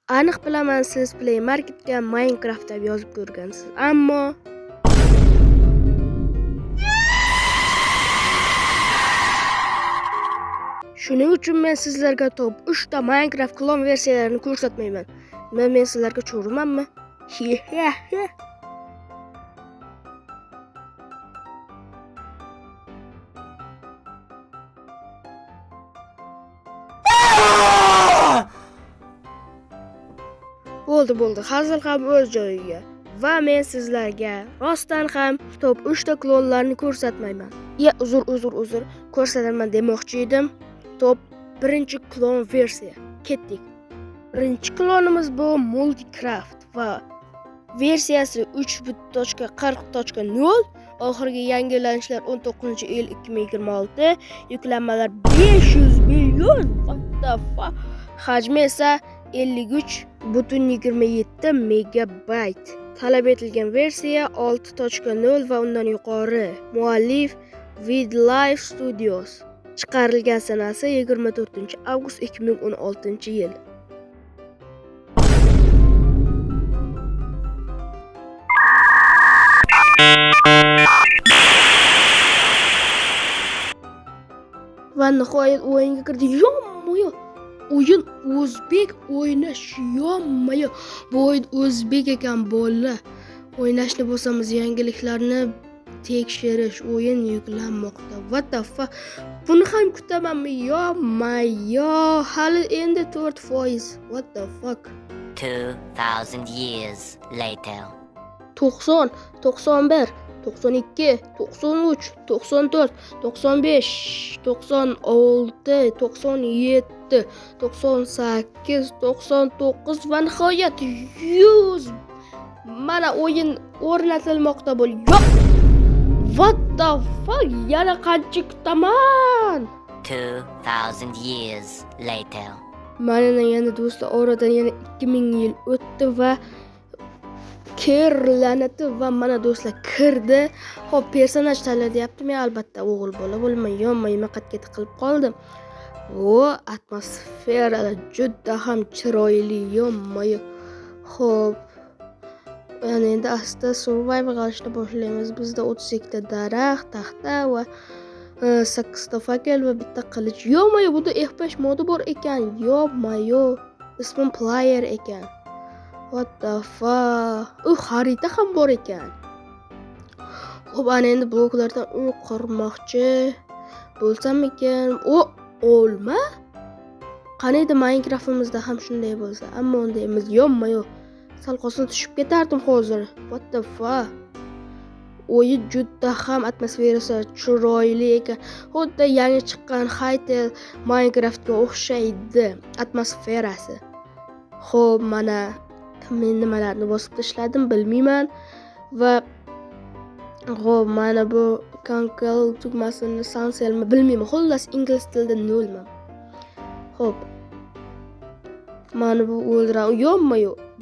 Aniq bilaman, siz Play Marketga Minecraft deb yozib ko'rgansiz, ammo shuning uchun men sizlarga top 3 ta Minecraft klon versiyalarini ko'rsatmayman. Men sizlarga cho'rimanmi? Bo'ldi. Hazil ham o'z joyiga. Va men sizlarga rostdan ham top 3 ta klonlarni ko'rsatmayman. Uzr, ko'rsataman demoqchi edim. Top 1-klon versiya. Ketdik. Birinchi klonimiz bu Multicraft va versiyasi 3.40.0. Oxirgi yangilanishlar 19-iyul 2026. Yuklanmalar 500 million. What the fuck? Hajmi esa 53.27 megabayt. Talab etilgan versiya 6.0 va undan yuqori. Muallif Wildlife Studios. Chiqarilgan sanasi 24-avgust 2016-yil. Va nihoyat o'yinga kirdi. Yo'q, o'yin o'zbek o'ynash. Yo'q, bu o'yin o'zbek ekan bolalar. O'ynashni bo'lsamiz yangiliklarni tekshirish, o'yin yuklanmoqda. What the fuck? Buni ham kutamanmi? Yo'q, hali endi 4%. What the fuck? 2000 years later. 90, 91, 92, 93, 94, 95, 96, 97, 98, 99 va nihoyat 100. Mana o'yin o'rnatilmoqda bo'l. Yo'q. What the fuck? Yana qancha kutaman? 2000 years later. Mana yana do'stlar, oradan yana 2000 yil o'tdi va kirlanati va mana do'stlar kirdi. Xo'p, personaj tanlayapti. Men albatta o'g'il bola bo'lmayman, qatga tiqilib qoldim. Atmosferalar juda ham chiroyli, yo'q. Xo'p, endi asta survival qilishni boshlaymiz. Bizda 32 ta daraxt, taxta va 8 ta fakel va bitta qilich. Yo'q, bunda FPS modi bor ekan. Yo'q, ismim player ekan. What the fuck? Xarita ham bor ekan. Xo'p, ana endi bloklardan uy qurmoqchi bo'lsam ekan. Olma? Qaniydi Minecraft'imizda ham shunday bo'lsa, ammo unda emas. Yo'q. Sal qolsa tushib ketardim hozir. What the fuck? O'yin juda ham atmosferasi chiroyli ekan. Xuddi yangi chiqqan Hytale Minecraft'ga o'xshaydi atmosferasi. Xo'p, mana men nimalarni bosib tashladim bilmayman va xo'p, mana bu cancel tugmasini sanselmi bilmayman. Xullas ingliz tilida nolman. Xo'p. Mana bu o'ldiran. Yo'q.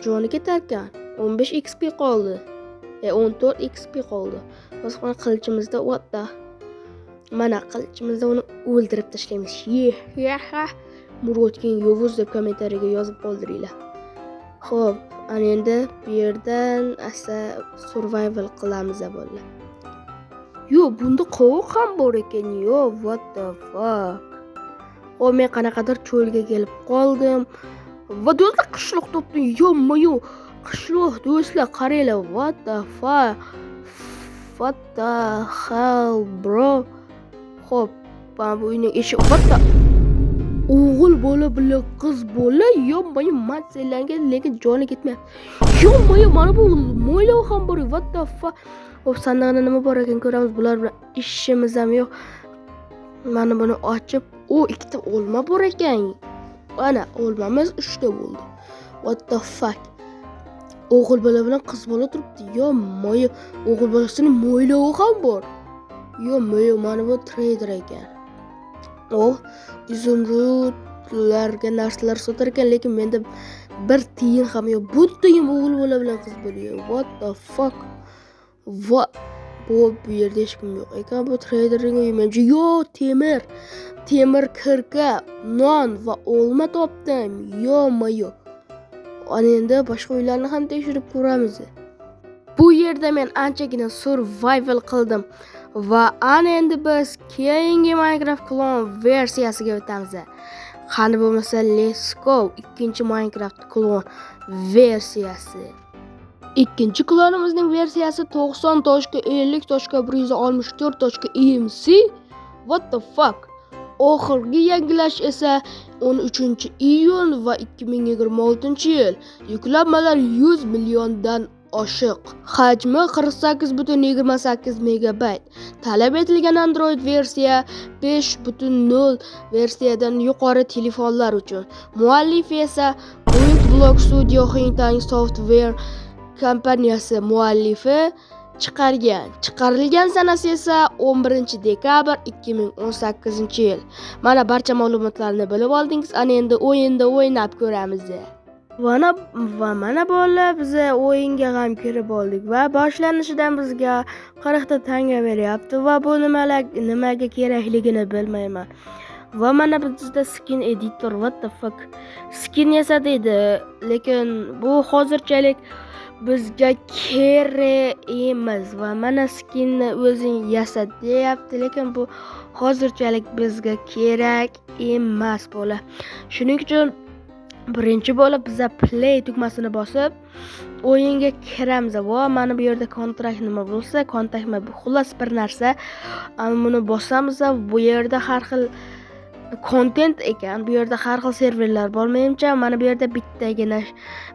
Joni ketar ekan. 15 XP qoldi. 14 XP qoldi. Boshqa qilichimizda o'tda. Mana qilichimizda uni o'ldirib tashlaymiz. Murodkin Yovuz deb kommentariyaga yozib qoldiringlar. Xo'p, ana endi bu yerdan asa survival qilamiz bolalar. Yo'q, bunda qovoq ham bor ekan. Yo'q, what the fuck? Men qanaqadir cho'lga kelib qoldim. Va do'stlar qishloq topdim. Yo'q. Qishloq do'stlar, qaranglar. What the fuck? What the hell, bro? Xo'p, mana bu uyning eshigi. What the o'g'il bola bilan qiz bola. Yo'q, matsalangan, lekin joni ketmayapti. Yo'q, mana bu mo'ylov ham bor. What the fuck? Xo'p, sandiqda nima bor ekan ko'ramiz. Bular bilan ishimiz ham yo'q. Mana buni ochib, ikkita olma bor ekan. Mana olmamiz 3 ta bo'ldi. What the fuck? O'g'il bola bilan qiz bola turibdi. Yo'q, o'g'il bolasining mo'ylovi ham bor. Yo'q, mana bu trader ekan. Izimrudlarga narsalar sotar ekan, lekin menda 1 tiyin ham yo'q. Bu tiyin o'g'il bola bilan qiz bo'liyor. What the fuck? Bu yerda hech kim yo'q ekan. Bu traderning uyi. Menimcha yo'q, temir kirka, non va olma topdim. Yo'q. ana endi boshqa uylarni ham tekshirib ko'ramiz. Bu yerda men anchagina survival qildim va ana endi biz keyingi Minecraft klon versiyasiga o'tamiz. Qani bo'lmasa let's go ikkinchi Minecraft klon versiyasi. Ikkinchi klonimizning versiyasi 90.50.164.emc. What the fuck? Oxirgi yangilash esa 13-iyun va 2026-yil. Yuklanmalar 100 milliondan oshiq. Hajmi 48.28 megabayt. Talab etilgan Android versiya 5.0 versiyadan yuqori telefonlar uchun. Muallifi esa Point Block Studio Xinjiang Software kompaniyasi muallifi chiqargan. Chiqarilgan sanasi esa 11-dekabr 2018-yil. Mana barcha ma'lumotlarni bilib oldingiz. Ana endi o'yinda o'ynab ko'ramiz. Va mana bolalar biz o'yinga ham kirib oldik va boshlanishidan bizga 40 ta tanga beryapti va bu nimaga kerakligini bilmayman. Va mana bizda skin editor, what the fuck. Skin yasaydi, lekin bu hozirchalik bizga kerak emas va mana skinni o'zing yasa deyapti, lekin bu hozirchalik bizga kerak emas bola. Shuning uchun birinchi bo'lib biz play tugmasini bosib o'yinga kiramiz. Va mana bu yerda kontrakt nima bo'lsa, kontaktma xullas bir narsa. Buni bosamiz va bu yerda har xil content ekan. Bu yerda har xil serverlar bor. Menimcha mana bu yerda bittagina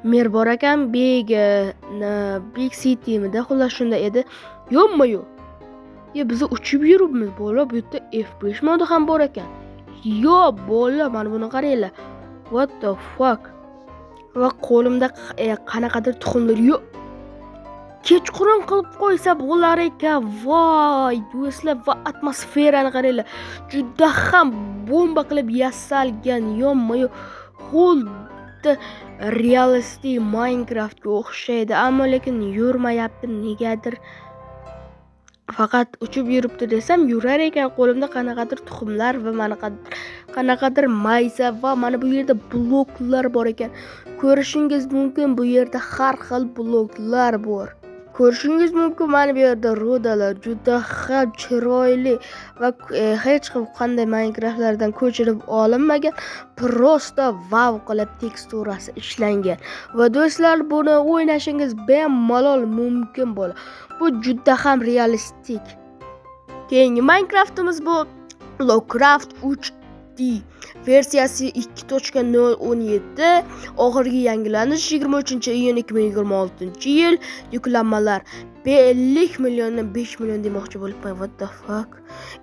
mer bor ekan. Big City mida xullas shunda edi. Yo'qmi-yo'q. Biz uchib yuribmiz bola. Bu yerda F5 modi ham bor ekan. Yo'q bola, mana buni qaranglar. What the fuck? Va qo'limda qanaqadir tuxumlar yo'q. Kechqurun qilib qo'ysa bo'lar ekan. Voy, do'stlar, va atmosferani qaranglar. Juda ham bomba qilib yasalgan. Yo'qmi-yo'q. Xuddi realistik Minecraftga o'xshaydi, ammo lekin yurmayapti negadir. Faqat uchib yuribdi desam yurar ekan. Qo'limda qanaqadir tuxumlar va mana qanaqadir maysa va mana bu yerda bloklar bor ekan. Ko'rishingiz mumkin, bu yerda har xil bloklar bor. Ko'rishingiz mumkin, mana bu yerda rudalar juda ham chiroyli va hech qanday Minecraftlardan ko'chirib olinmagan, prosta wow qilib teksturasi ishlangan. Va do'stlar, buni o'ynashingiz bemalol mumkin bo'ladi. Bu juda ham realistik. Keyingi Minecraftimiz bu Lowcraft 3D versiyasi 2.017. Oxirgi yangilanish 23-iyun 2026-yil. Yuklanmalar 50 milliondan 5 million demoqchi bo'libman. What the fuck?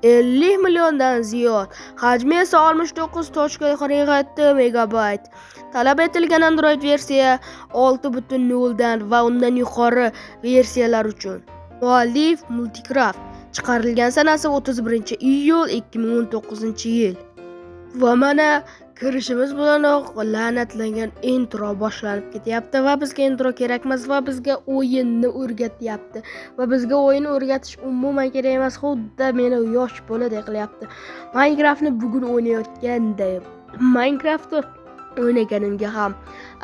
50 milliondan ziyod. Hajmi esa 69.7 megabayt. Talab etilgan Android versiya 6.0 dan va undan yuqori versiyalar uchun. Muallif Multicraft. Chiqarilgan sanasi 31-iyul 2019-yil. Va mana kirishimiz bilanoq la'natlangan intro boshlanib ketyapti va bizga intro kerak emas va bizga o'yinni o'rgatyapti. Va bizga o'yinni o'rgatish umuman kerak emas, xuddi meni yosh boladek qilyapti. Minecraftni bugun o'ynayotganda, Minecraftni o'ynaganimga ham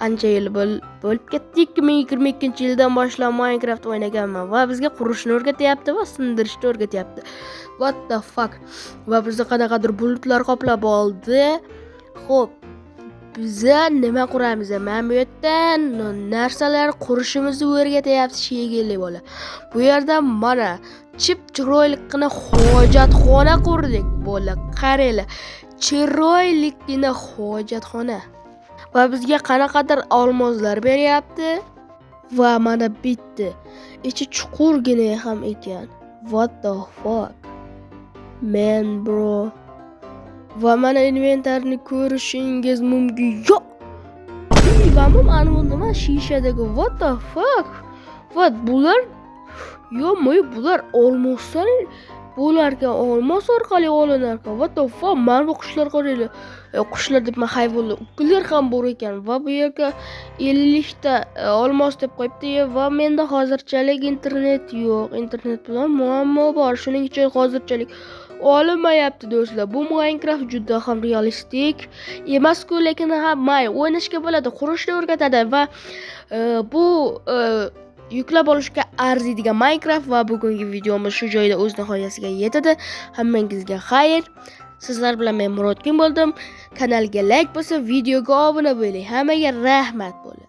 ancha yil bo'lib ketdi. 2022-yildan boshlab Minecraft o'ynaganman va bizga qurishni o'rgatyapti va sindirishni o'rgatyapti. What the fuck? Va bizni qanaqadir bulutlar qoplab oldi. Xo'p, biz nima quramiz? Mana bu yerda narsalar qurishimizni o'rgatyapti shekilli bola. Bu yerda mana chiroyliqqina hojatxona qurdik bola. Qaranglar, chiroyliqqina hojatxona. Va bizga qanaqadir olmoslar beryapti. Va mana bitti. Ichi chuqurgina ham ekan. What the fuck? Man bro. Va mana inventarni ko'rishingiz mumkin. Yo'q. Va mana nima shishadagi what the fuck? Va bular yo'qmi, bular olmoslar bo'larkan, olmos orqali olinar ekan. What the fuck? Mana bu qushlar qaranglar. Qushlar deb hayvonlar, uklar ham bor ekan va bu yerga 50 ta olmos deb qo'yibdi va menda hozirchalik internet yo'q. Internet bilan muammo bor. Shuning uchun hozirchalik olinmayapti do'stlar. Bu Minecraft juda ham realistik emas-ku, lekin ham o'ynashga bo'ladi, qurishni o'rgatadi va bu yuklab olishga arziydigan Minecraft va bugungi videomiz shu joyda o'z nihoyasiga yetadi. Hammangizga xayr. Sizlar bilan men Murodkin bo'ldim. Kanalga like bosib, videoga obuna bo'ling. Hammaga rahmat bo'lsin.